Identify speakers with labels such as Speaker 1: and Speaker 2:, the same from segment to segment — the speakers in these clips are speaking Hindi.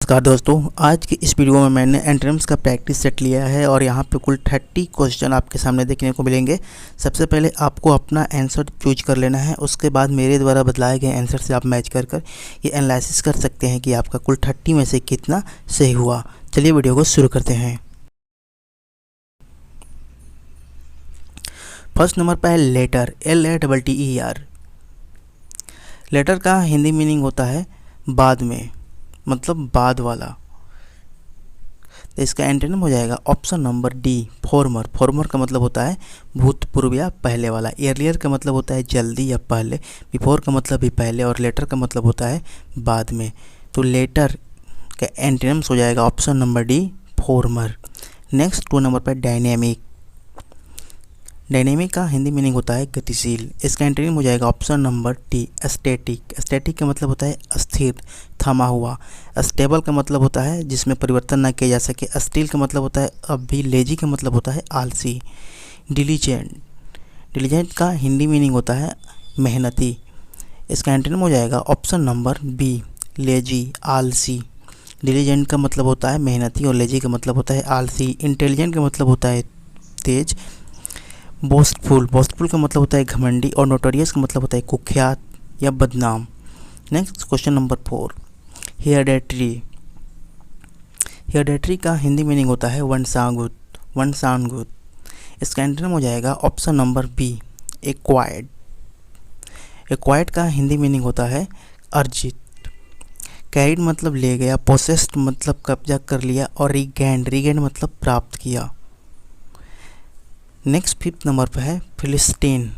Speaker 1: नमस्कार दोस्तों, आज की इस वीडियो में मैंने एंट्रेंस का प्रैक्टिस सेट लिया है और यहाँ पे कुल 30 क्वेश्चन आपके सामने देखने को मिलेंगे। सबसे पहले आपको अपना आंसर चूज कर लेना है, उसके बाद मेरे द्वारा बतलाए गए आंसर से आप मैच कर ये एनालिसिस कर सकते हैं कि आपका कुल 30 में से कितना सही हुआ। चलिए वीडियो को शुरू करते हैं। फर्स्ट नंबर पर है लेटर, LATTER। लेटर का हिंदी मीनिंग होता है बाद में, मतलब बाद वाला। तो इसका एंटोनिम हो जाएगा option number D, farmer. Farmer का मतलब होता है भूतपूर्व या पहले वाला। एर्लियर का मतलब होता है जल्दी या पहले। बिफोर का मतलब भी पहले, और लेटर का मतलब होता है बाद में। तो लेटर का एंटोनिम्स हो जाएगा option number D, farmer. Next 2 number पर डायनेमिक। डायनेमिक का हिंदी मीनिंग होता है गतिशील। इसका एंटोनिम हो जाएगा option number D, static. Static का मतलब होता है अस्थिर, थमा हुआ। स्टेबल का मतलब होता है जिसमें परिवर्तन ना किया जा सके। स्टील का मतलब होता है अभी। लेजी का मतलब होता है आलसी। डिलीजेंट, डिलीजेंट का हिंदी मीनिंग होता है मेहनती। इसका एंटोनिम हो जाएगा ऑप्शन नंबर बी, लेजी, आलसी। डिलीजेंट का मतलब होता है मेहनती और लेजी का मतलब होता है आलसी। इंटेलिजेंट का मतलब होता है तेज। बोस्टफुल, बोस्टफुल का मतलब होता है घमंडी, और नोटोरियस का मतलब होता है कुख्यात या बदनाम। Next question number 4, hereditary. Hereditary का हिंदी मीनिंग होता है वंशानुगत, वंशानुगत। इसका एंटोनिम हो जाएगा option number B, acquired. Acquired का हिंदी मीनिंग होता है अर्जित। कैरिड मतलब ले गया, पोसेस्ड मतलब कब्जा कर लिया, और रिगेंड, रिगेंड मतलब प्राप्त किया। नेक्स्ट 5th नंबर पर है फिलिस्टीन।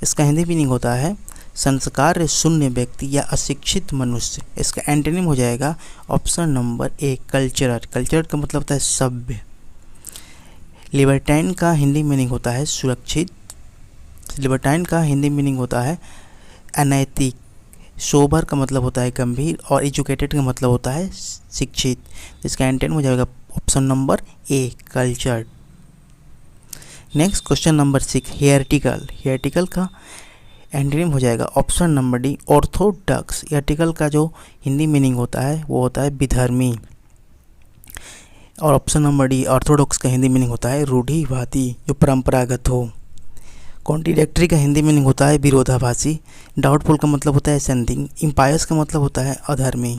Speaker 1: इसका हिंदी मीनिंग होता है संस्कार शून्य व्यक्ति या अशिक्षित मनुष्य। इसका एंटोनिम हो जाएगा ऑप्शन नंबर ए, कल्चरर। कल्चरर का मतलब होता है सभ्य। लिबर्टाइन का हिंदी मीनिंग होता है सुरक्षित। लिबर्टाइन का हिंदी मीनिंग होता है अनैतिक। सोबर का मतलब होता है गंभीर, और एजुकेटेड का मतलब होता है शिक्षित। इसका एंटोनिम हो जाएगा ऑप्शन नंबर ए, cultured. Next question number 6, heretical. Heretical का एंटोनिम हो जाएगा option number D, Orthodox. Heretical का जो हिंदी मीनिंग होता है वो होता है विधर्मी, और ऑप्शन नंबर डी, ऑर्थोडॉक्स का हिंदी मीनिंग होता है रूढ़िवादी, जो परंपरागत हो। कॉन्ट्रडिक्टरी का हिंदी मीनिंग होता है विरोधाभासी। डाउटफुल का मतलब होता है संदिग्ध। इम्पायस का मतलब होता है अधर्मी।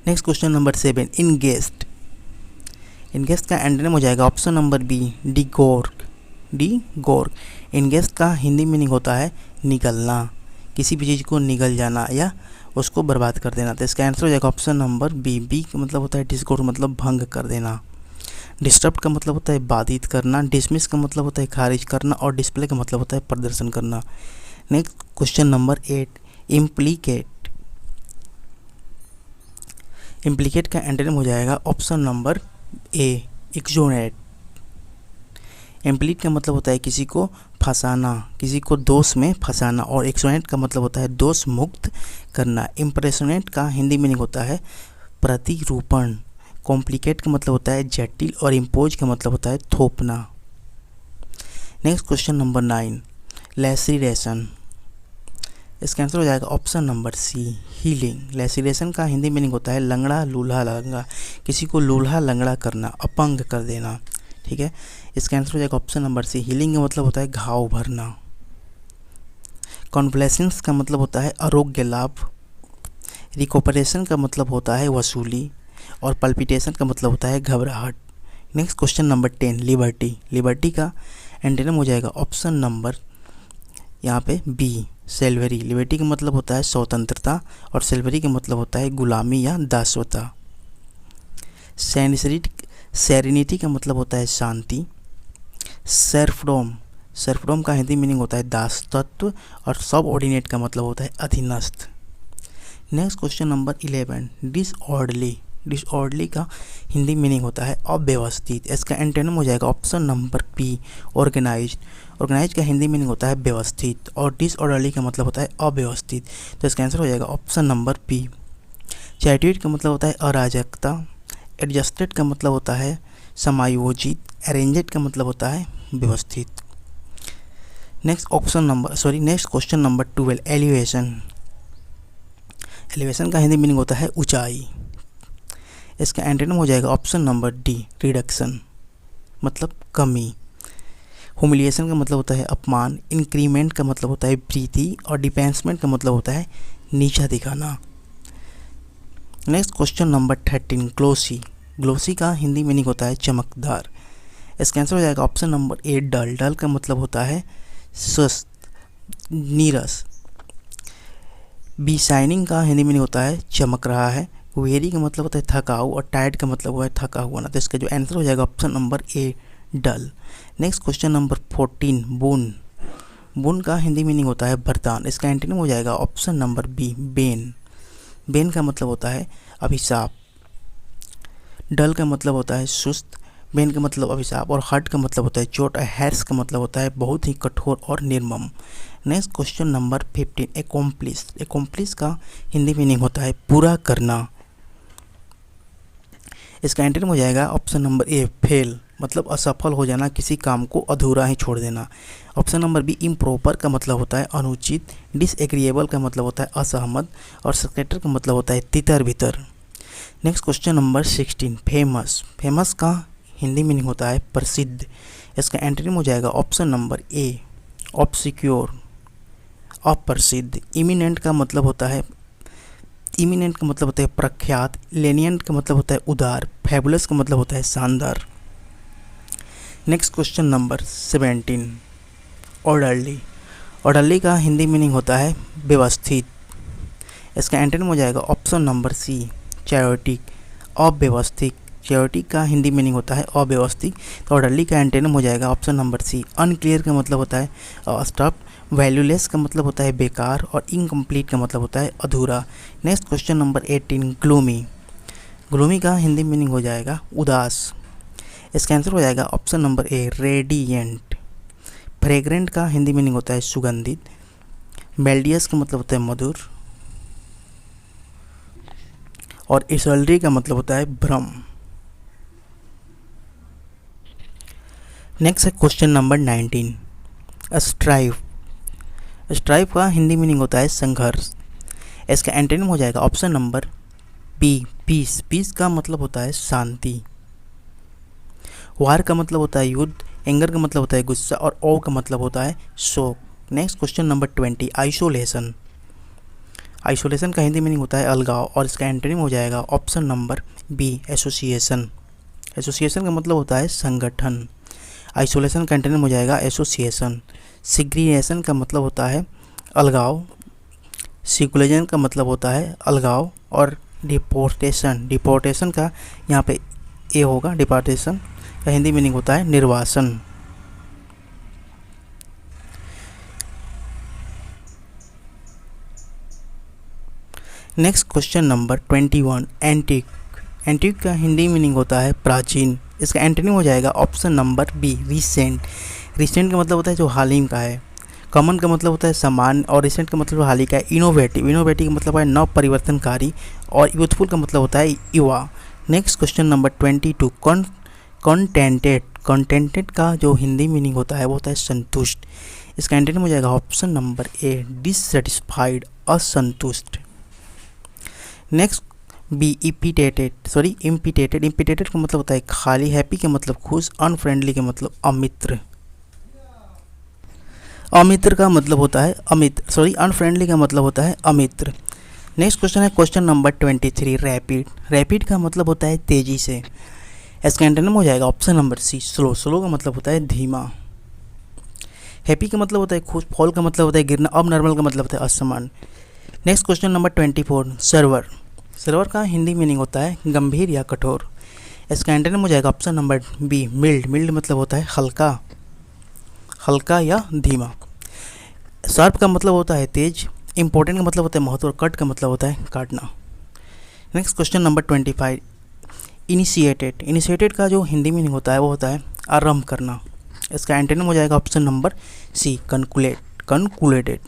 Speaker 1: Next question number 7, इनगेस्ट। इनगेस्ट का एंटोनिम हो जाएगा ऑप्शन नंबर बी, डिगोर्ग, डिगोर्ग। इनगेस्ट का हिंदी मीनिंग होता है निगलना, किसी भी चीज़ को निगल जाना या उसको बर्बाद कर देना। तो इसका आंसर हो जाएगा ऑप्शन नंबर बी। बी का मतलब होता है डिसगोर्ग, मतलब भंग कर देना। डिस्टर्ब का मतलब होता है बाधित करना। डिसमिस का मतलब होता है खारिज करना, और डिस्प्ले का मतलब होता है प्रदर्शन करना। Next question number 8, implicate. Implicate का एंटोनिम हो जाएगा ऑप्शन नंबर ए, एक्सोनेट। इम्प्लीट का मतलब होता है किसी को फंसाना, किसी को दोष में फंसाना, और एक्सोनेट का मतलब होता है दोष मुक्त करना। इम्प्रेशनेट का हिंदी मीनिंग होता है प्रतिरूपण। कॉम्प्लिकेट का मतलब होता है जटिल, और इम्पोज का मतलब होता है थोपना। Next question number 9, laceration. इसका आंसर हो जाएगा option number c, healing. Laceration का हिंदी मीनिंग होता है लंगड़ा, लूल्हा, लंगड़ा, किसी को लूल्हा लंगड़ा करना, अपंग कर देना। ठीक है, इसका आंसर हो जाएगा ऑप्शन नंबर सी, हीलिंग का मतलब होता है घाव भरना। कॉन्वलेसेंस का मतलब होता है आरोग्य लाभ। रिकोपरेशन का मतलब होता है वसूली, और पल्पिटेशन का मतलब होता है घबराहट। Next question number 10, liberty. Liberty का एंटोनिम हो जाएगा ऑप्शन नंबर यहाँ पे बी, सेल्वरी। लिबर्टी का मतलब होता है स्वतंत्रता, और सेल्वरी का मतलब होता है गुलामी या दासवता। सेरेनिटी का मतलब होता है शांति। सर्फडोम, सर्फडोम का हिंदी मीनिंग होता है दासत्व, और सब ऑर्डिनेट का मतलब होता है अधीनस्थ। Next question number 11, disorderly. Disorderly का हिंदी मीनिंग होता है अव्यवस्थित। इसका एंटोनिम हो जाएगा option number B, organised. Organise का हिंदी मीनिंग होता है व्यवस्थित, और डिसऑर्डरली का मतलब होता है अव्यवस्थित। तो इसका आंसर हो जाएगा ऑप्शन नंबर बी। चैट्यूट का मतलब होता है अराजकता। एडजस्टेड का मतलब होता है समायोजित। अरेंजेड का मतलब होता है व्यवस्थित। Next question number 12, elevation. Elevation का हिंदी मीनिंग होता है ऊंचाई। इसका एंटोनिम हो जाएगा ऑप्शन नंबर डी, रिडक्शन, मतलब कमी। ह्यूमिलिएशन का मतलब होता है अपमान। इंक्रीमेंट का मतलब होता है वृद्धि। और डिपेंसमेंट का मतलब होता है नीचा दिखाना। Next question number 13, glossy. Glossy का हिंदी मीनिंग होता है चमकदार। इसका आंसर हो जाएगा ऑप्शन नंबर ए, डल। डल का मतलब होता है सुस्त, नीरस। बी शाइनिंग का हिंदी मीनिंग होता है चमक रहा है। वेरी का मतलब होता है थकाऊ। और टायर्ड का मतलब हुआ है थका हुआ ना। तो इसका जो आंसर हो जाएगा option number A, dull. Next question number 14, bone. Bone का हिंदी मीनिंग होता है वरदान। इसका एंटोनिम हो जाएगा option number B, bane. Bane का मतलब होता है अभिशाप। डल का मतलब होता है सुस्त। बेन का मतलब अभिशाप। और हर्ट का मतलब होता है चोट। और हैर्स का मतलब होता है बहुत ही कठोर और निर्मम। Next question number 15, accomplish. Accomplish का हिंदी मीनिंग होता है पूरा करना। इसका एंटोनिम हो जाएगा ऑप्शन नंबर ए, फेल, मतलब असफल हो जाना, किसी काम को अधूरा ही छोड़ देना। ऑप्शन नंबर बी, इम्प्रॉपर का मतलब होता है अनुचित। डिसएग्रीएबल का मतलब होता है असहमत। और स्कैटर का मतलब होता है तितर बितर। Next question number 16, famous. Famous का हिंदी मीनिंग होता है प्रसिद्ध। इसका एंटोनिम हो जाएगा ऑप्शन नंबर ए, ऑब्सक्योर, अप्रसिद्ध। इमिनेंट का मतलब होता है प्रख्यात। लेनियंट का मतलब होता है उदार। फैबुलस का मतलब होता है शानदार। Next question number 17, orderly. Orderly का हिंदी मीनिंग होता है व्यवस्थित। इसका एंटोनिम हो जाएगा ऑप्शन नंबर सी, चैओटिक, अव्यवस्थित। चैओटिक का हिंदी मीनिंग होता है अव्यवस्थित। तो ऑर्डरली का एंटोनिम हो जाएगा ऑप्शन नंबर सी, अनक्लियर का मतलब होता है अस्टफ। वैल्यूलेस का मतलब होता है बेकार। और इनकम्प्लीट का मतलब होता है अधूरा। Next question number 18, gloomy. Gloomy का हिंदी मीनिंग हो जाएगा उदास। इसका आंसर हो जाएगा ऑप्शन नंबर ए, रेडिएंट। फ्रेग्रेंट का हिंदी मीनिंग होता है सुगंधित। मेल्डियस का मतलब होता है मधुर। और इसल्ड्री का मतलब होता है भ्रम। नेक्स्ट है क्वेश्चन नंबर 19, स्ट्राइव। स्ट्राइव का हिंदी मीनिंग होता है संघर्ष। इसका एंटोनिम हो जाएगा option number B, peace. Peace का मतलब होता है शांति। वार का मतलब होता है युद्ध। एंगर का मतलब होता है गुस्सा। और ओ का मतलब होता है शोक। Next question number 20, isolation. Isolation का हिंदी मीनिंग होता है अलगाव। और इसका एंटोनिम हो जाएगा option number B, association. Association का मतलब होता है संगठन। आइसोलेशन का एंटोनिम हो जाएगा एसोसिएशन। सिग्रीगेशन का मतलब होता है अलगाव। सिकुलेशन का मतलब होता है अलगाव। और डिपोर्टेशन का यहाँ पे ए होगा। डिपोर्टेशन का हिंदी मीनिंग होता है निर्वासन। Next question number 21, antique. Antique का हिंदी मीनिंग होता है प्राचीन। इसका एंटोनिम हो जाएगा option number B, recent. Recent का मतलब होता है जो हाल ही का है। कॉमन का मतलब होता है समान। और रिसेंट का मतलब हाल ही का है। इनोवेटिव। इनोवेटिव का मतलब है नव परिवर्तनकारी। और यूथफुल का मतलब होता है युवा। Next question number 22, contented. Contented का जो हिंदी मीनिंग होता है वो होता है संतुष्ट। इसका एंटोनिम हो जाएगा ऑप्शन नंबर ए, डिससेटिस्फाइड, असंतुष्ट। Next b, impetrated. इम्पिटेटेड का मतलब होता है खाली। हैप्पी का मतलब खुश। अनफ्रेंडली का मतलब अमित्र। अमित्र का मतलब होता है अनफ्रेंडली का मतलब होता है अमित्र। नेक्स्ट क्वेश्चन है क्वेश्चन नंबर 23, रैपिड। रैपिड का मतलब होता है तेजी से। इसका एंटोनिम हो जाएगा option number C, slow. Slow का मतलब होता है धीमा। हैप्पी का मतलब होता है खुश। फॉल का मतलब होता है गिरना। अब नॉर्मल का मतलब होता है असमान। Next question number 24, server. Server का हिंदी मीनिंग होता है गंभीर या कठोर। इसका एंटोनिम हो जाएगा option number B, mild. Mild मतलब होता है हल्का या धीमा। शार्प का मतलब होता है तेज। इंपॉर्टेंट का मतलब होता है महत्व। और कट का मतलब होता है काटना। Next question number 25, initiated. Initiated का जो हिंदी मीनिंग होता है वो होता है आरंभ करना। इसका एंटोनिम हो जाएगा ऑप्शन नंबर सी, कंक्लूडेड,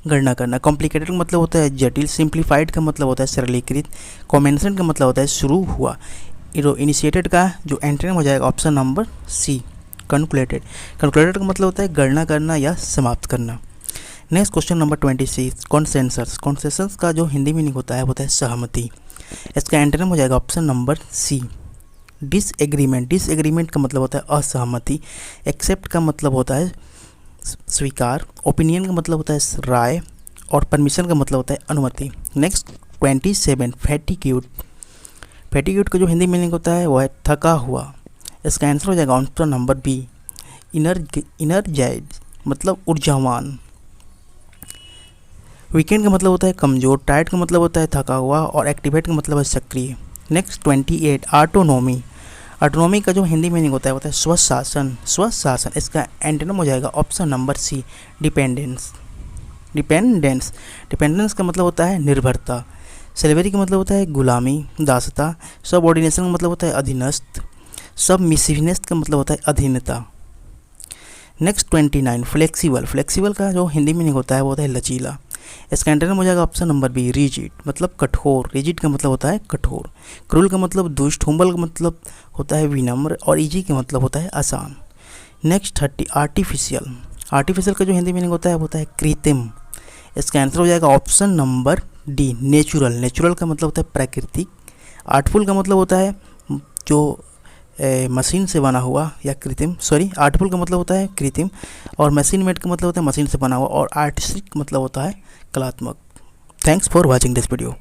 Speaker 1: गणना करना। कॉम्प्लिकेटेड का मतलब होता है जटिल। सिंप्लीफाइड का मतलब होता है सरलीकृत। कॉम्बिनेशन का मतलब होता है शुरू हुआ। इनिशिएटेड का जो एंटोनिम हो जाएगा option number C, concluded. Concluded का मतलब होता है गणना करना या समाप्त करना। Next question number 26, consensus. Consensus का जो हिंदी मीनिंग होता है सहमति। इसका एंटोनिम हो जाएगा option number C, disagreement. Disagreement का मतलब होता है असहमति। एक्सेप्ट का मतलब होता है स्वीकार। ओपिनियन का मतलब होता है राय। और परमिशन का मतलब होता है अनुमति। नेक्स्ट 27, फैटिग्यूड। फैटिग्यूड का जो हिंदी मीनिंग होता है वो है थका हुआ। इसका आंसर हो जाएगा ऑप्शन नंबर बी, इनर्जाइज मतलब ऊर्जावान। वीकेंड का मतलब होता है कमज़ोर। टायर्ड का मतलब होता है थका हुआ। और एक्टिवेट का मतलब है सक्रिय। Next 28, autonomy. ऑटोनॉमी का जो हिंदी मीनिंग होता है स्वशासन। स्वशासन। इसका एंटोनिम हो जाएगा option number C, dependence. Dependence. Dependence का मतलब होता है निर्भरता। स्लेवरी का मतलब होता है गुलामी, दासता। सबऑर्डिनेशन का मतलब होता है अधीनस्थ। सबमिसिवनेस का मतलब होता है अधीनता। Next 29, flexible. फ्लेक्सिबल का जो हिंदी मीनिंग होता है वो होता है लचीला। इसका एंटोनिम हो जाएगा ऑप्शन नंबर बी, रिजिड मतलब कठोर। रिजिड का मतलब होता है कठोर। क्रूल का मतलब दुष्ट। हुम्बल का मतलब होता है विनम्र। और इजी का मतलब होता है आसान। Next 30, artificial. आर्टिफिशियल का जो हिंदी मीनिंग होता है वो होता है कृत्रिम। इसका आंसर हो जाएगा option number D, natural. Natural का मतलब होता है प्राकृतिक। आर्टफुल का मतलब होता है जो मशीन से बना हुआ या कृत्रिम। आर्टफुल का मतलब होता है कृत्रिम। और मशीन मेड का मतलब होता है मशीन से बना हुआ। और आर्टिस्टिक मतलब होता है कलात्मक। Thanks for watching this video.